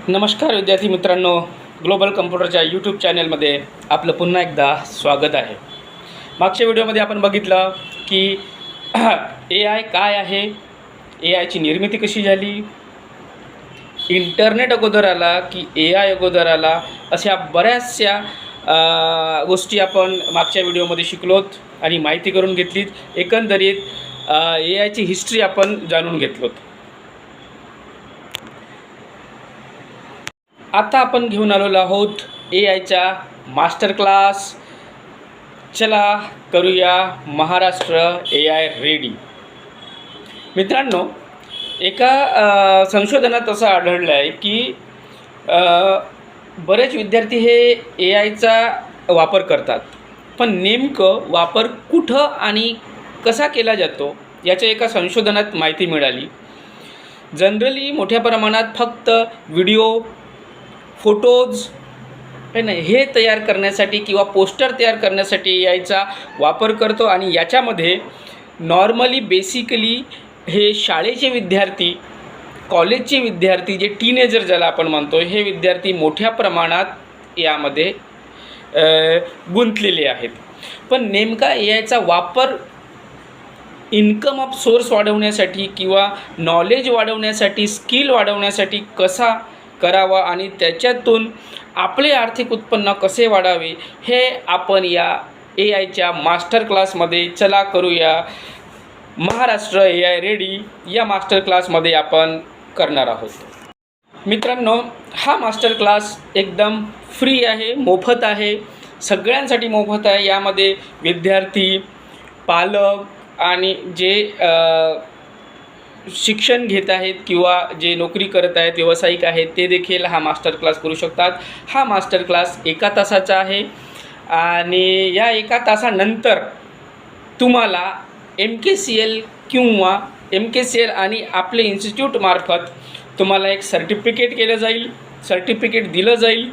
नमस्कार विद्यार्थी मित्रांनो, ग्लोबल कम्प्युटरच्या यूट्यूब चॅनलमध्ये आपलं पुन्हा एकदा स्वागत आहे. मागच्या व्हिडिओमध्ये आपण बघितलं की AI काय आहे, AIची निर्मिती कशी झाली, इंटरनेट अगोदर आला की AI अगोदर आला, अशा बऱ्याचशा गोष्टी आपण मागच्या व्हिडिओमध्ये शिकलोत आणि माहिती करून घेतलीत. एकंदरीत AIची हिस्ट्री आपण जाणून घेतलोत. आता आपण घेऊन आलेलो आहोत AIचा मास्टर क्लास. चला करूया महाराष्ट्र AI रेडी. मित्रांनो, एका संशोधनात असं आढळलं आहे की बरेच विद्यार्थी हे AIचा वापर करतात, पण नेमकं वापर कुठं आणि कसा केला जातो याच्या एका संशोधनात माहिती मिळाली. जनरली मोठ्या प्रमाणात फक्त व्हिडिओ, फोटोज हे तयार करण्यासाठी किंवा पोस्टर तयार करण्यासाठी AIचा वापर करतो आणि याच्यामध्ये नॉर्मली बेसिकली हे शाळेचे विद्यार्थी, कॉलेजचे विद्यार्थी, जे टीनेजर ज्याला आपण म्हणतो, हे विद्यार्थी मोठ्या प्रमाणात यामध्ये गुंतलेले आहेत. पण नेमका AIचा वापर इन्कम ऑफ सोर्स वाढवण्यासाठी किंवा नॉलेज वाढवण्यासाठी, स्किल वाढवण्यासाठी कसा करावा आणि त्याच्यातून आपले आर्थिक उत्पन्न कसे वाढावे हे आपण या AIच्या मास्टर क्लासमध्ये चला करूया महाराष्ट्र AI रेडी या मास्टर क्लासमध्ये आपण करणार आहोत. मित्रांनो, हा मास्टर क्लास एकदम फ्री आहे, मोफत आहे, सगळ्यांसाठी मोफत आहे. यामध्ये विद्यार्थी, पालक आणि जे शिक्षण घेत आहेत किंवा जे नोकरी करत आहेत, व्यावसायिक आहेत, ते देखील हा मास्टर क्लास करू शकतात. हा मास्टर क्लास 1 तासाचा आहे आणि या 1 तासानंतर तुम्हाला MKCL किंवा MKCL आणि आपले इन्स्टिट्यूटमार्फत तुम्हाला एक सर्टिफिकेट दिलं जाईल.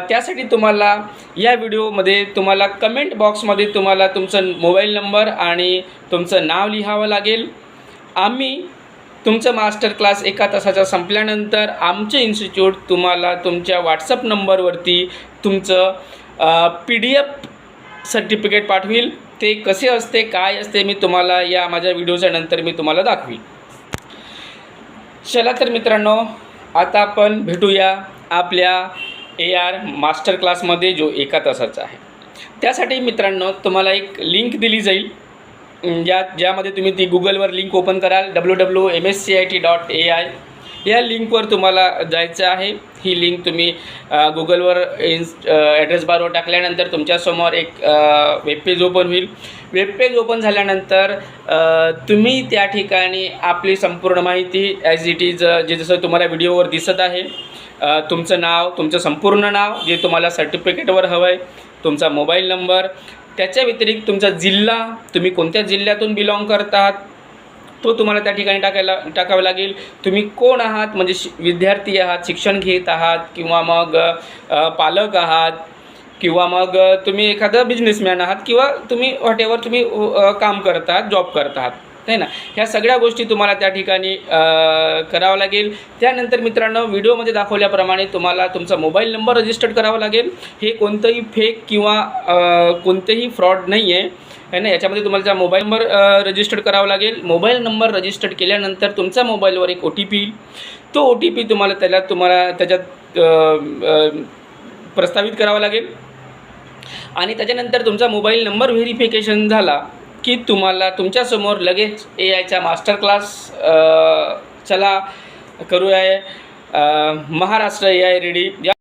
त्यासाठी तुम्हाला या व्हिडिओमध्ये तुम्हाला कमेंट बॉक्समध्ये तुम्हाला तुमचा मोबाईल नंबर आणि तुमचं नाव लिहावं लागेल. आम्ही तुमचं मास्टर क्लास 1 तासाचा संपल्यानंतर आमचे इन्स्टिट्यूट तुम्हाला तुमच्या व्हॉट्सअप नंबरवरती तुमचं PDF सर्टिफिकेट पाठवील. ते कसे असते, काय असते, मी तुम्हाला या माझ्या व्हिडिओच्या नंतर मी तुम्हाला दाखवील. चला तर मित्रांनो, आता आपण भेटूया आपल्या AR मास्टर क्लासमध्ये, जो 1 तासाचा आहे. त्यासाठी मित्रांनो तुम्हाला एक लिंक दिली जाईल, ज्यामध्ये तुम्ही ती गुगलवर लिंक ओपन कराल, www.mscit.ai या लिंकवर तुम्हाला जायचं आहे. ही लिंक तुम्ही गुगलवर ॲड्रेस बारवर टाकल्यानंतर तुमच्यासमोर एक वेबपेज ओपन होईल. वेबपेज ओपन झाल्यानंतर तुम्ही त्या ठिकाणी आपली संपूर्ण माहिती ॲज इट इज, जे जसं तुम्हाला व्हिडिओवर दिसत आहे, तुमचं नाव, तुमचं संपूर्ण नाव जे तुम्हाला सर्टिफिकेटवर हवं आहे, तुमचा मोबाईल नंबर, त्याच्या व्यतिरिक्त तुमचा जिल्हा, तुम्ही कोणत्या जिल्ह्यातून बिलॉंग करतात तो तुम्हाला त्या ठिकाणी टाकावा लागेल. तुम्ही कोण आहात, म्हणजे विद्यार्थी आहात, शिक्षण घेत आहात, किंवा मग पालक आहात, किंवा मग तुम्ही एखादा बिझनेसमॅन आहात, किंवा तुम्ही व्हॉटेवर तुम्ही काम करत आहात, जॉब करत आहात, आहे ना. ह्या सगळ्या गोष्टी तुम्हाला त्या ठिकाणी करावं लागेल. त्यानंतर मित्रांनो, व्हिडिओमध्ये दाखवल्याप्रमाणे तुम्हाला तुमचा मोबाईल नंबर रजिस्टर करावा लागेल. हे कोणतंही फेक किंवा कोणतेही फ्रॉड नाही आहे ना. याच्यामध्ये तुम्हाला मोबाईल नंबर रजिस्टर करावा लागेल. मोबाईल नंबर रजिस्टर केल्यानंतर तुमच्या मोबाईलवर एक OTP येईल. तो OTP तुम्हाला त्याच्यात प्रस्तावित करावा लागेल आणि त्याच्यानंतर तुमचा मोबाईल नंबर व्हेरिफिकेशन झाला की तुम्हाला तुमच्यासमोर लगेच AIचा मास्टर क्लास चला करूया महाराष्ट्र AI रेडी या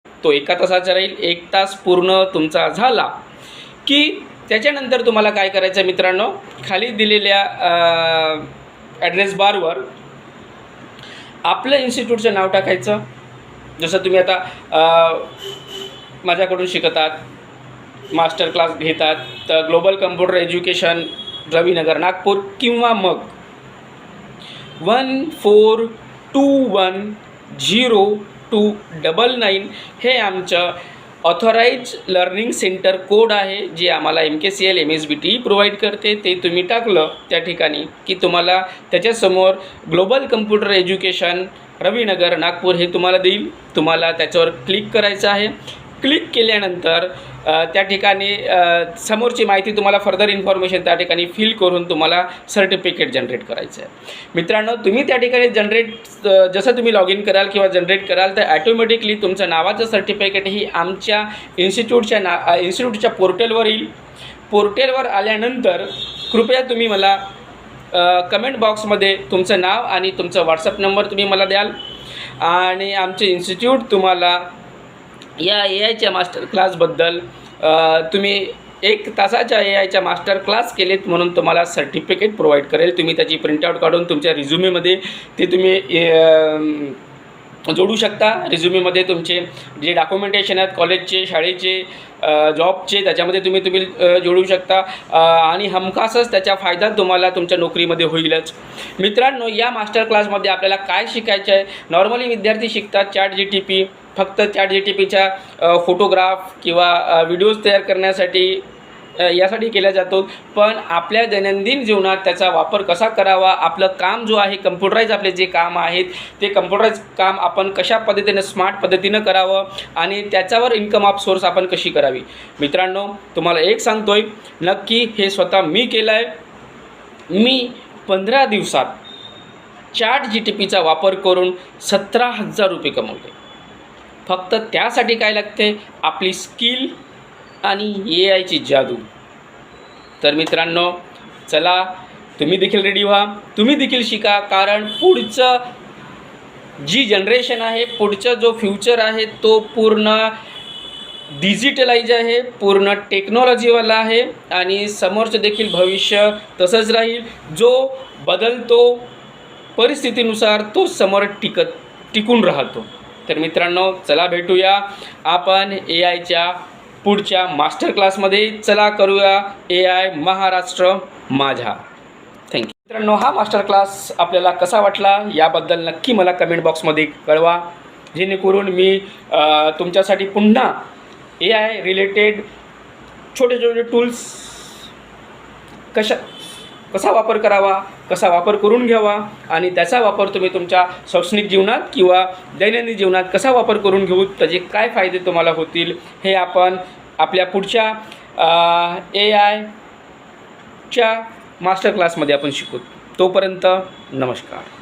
तो 1 तासाचा राहील. 1 तास पूर्ण तुमचा झाला की त्याच्यानंतर तुम्हाला काय करायचं मित्रांनो, खाली दिलेल्या ॲड्रेस बारवर आपलं इन्स्टिट्यूटचं नाव टाकायचं. जसं तुम्ही आता माझ्याकडून शिकतात, मास्टर क्लास घेतात, तर global computer education Ravi Nagar Nagpur, किंवा मग 14210299 हे आमचं ऑथराइज लर्निंग सेंटर कोड आहे जे आम्हाला MKCL MSBT प्रोव्हाइड करते. ते तुम्ही टाकलं त्या ठिकाणी की तुम्हाला त्याच्यासमोर global computer education Ravi Nagar Nagpur हे तुम्हाला देईल. तुम्हाला त्याच्यावर क्लिक करायचं आहे. क्लिक केल्यानंतर त्या ठिकाणी समोरची माहिती तुम्हाला फर्दर इन्फॉर्मेशन त्या ठिकाणी फिल करून तुम्हाला सर्टिफिकेट जनरेट करायचं आहे. मित्रांनो, तुम्ही त्या ठिकाणी जसं तुम्ही लॉग इन कराल किंवा जनरेट कराल तर ॲटोमॅटिकली तुमचं नावाचं सर्टिफिकेट ही आमच्या इन्स्टिट्यूटच्या पोर्टलवर येईल. पोर्टलवर आल्यानंतर कृपया तुम्ही मला कमेंट बॉक्समध्ये तुमचं नाव आणि तुमचं व्हॉट्सअप नंबर तुम्ही मला द्याल आणि आमचे इन्स्टिट्यूट तुम्हाला या AIच्या मास्टर क्लासबद्दल तुम्ही 1 तासाच्या AIच्या मास्टर क्लास केलेत म्हणून तुम्हाला सर्टिफिकेट प्रोव्हाइड करेल. तुम्ही त्याची प्रिंटआउट काढून तुमच्या रिझ्युमीमध्ये ते तुम्ही जोडू शकता. रिझ्युमीमध्ये तुमचे जे डॉक्युमेंटेशन आहेत कॉलेजचे, शाळेचे, जॉबचे त्याच्यामध्ये तुम्ही जोडू शकता आणि हमखासच त्याचा फायदा तुम्हाला तुमच्या नोकरीमध्ये होईलच. मित्रांनो, या मास्टर क्लासमध्ये आपल्याला काय शिकायचं आहे? नॉर्मली विद्यार्थी शिकतात ChatGPT, फक्त ChatGPTच्या फोटोग्राफ किंवा व्हिडिओज तयार करण्यासाठी यासाठी केला जातो. पण आपल्या दैनंदिन जीवनात त्याचा वापर कसा करावा, आपलं काम जो आहे कम्प्युटराईज आपले जे काम आहेत ते कम्प्युटराईज काम आपण कशा पद्धतीनं स्मार्ट पद्धतीनं करावं आणि त्याच्यावर इन्कम ऑफ सोर्स आपण कशी करावी. मित्रांनो, तुम्हाला एक सांगतोय, नक्की हे स्वतः मी केलं आहे. मी 15 दिवसात ChatGPTचा वापर करून 17,000 रुपये कमवले. फक्त त्यासाठी काय लागते? आपली स्किल आणि AIची जादू. तर मित्रांनो, चला तुम्ही देखील रेडी व्हा, तुम्ही देखील शिका. कारण पुढचं जी जनरेशन आहे, पुढचा जो फ्युचर आहे तो पूर्ण डिजिटलाइज आहे, पूर्ण टेक्नॉलॉजीवाला आहे आणि समोरचं देखील भविष्य तसंच राहील. जो बदलतो परिस्थितीनुसार तो समोर टिकून राहतो. तर मित्रांनो, चला भेटूया आपण AIच्या पुढच्या मास्टर क्लासमध्ये. चला करूया AI महाराष्ट्र माझा. थँक्यू. मित्रांनो, हा मास्टर क्लास आपल्याला कसा वाटला याबद्दल नक्की मला कमेंट बॉक्समध्ये कळवा, जेणेकरून मी तुमच्यासाठी पुन्हा AI रिलेटेड छोटे छोटे टूल्स कसा वापर करावा, कसा वापर करून घ्यावा आणि त्याचा वापर तुम्ही तुमच्या शैक्षणिक जीवनात किंवा दैनंदिन जीवनात कसा वापर करून घेऊ, त्याचे काय फायदे तुम्हाला होतील हे आपण आपल्या पुढच्या AIच्या मास्टर क्लासमध्ये आपण शिकू. तोपर्यंत नमस्कार.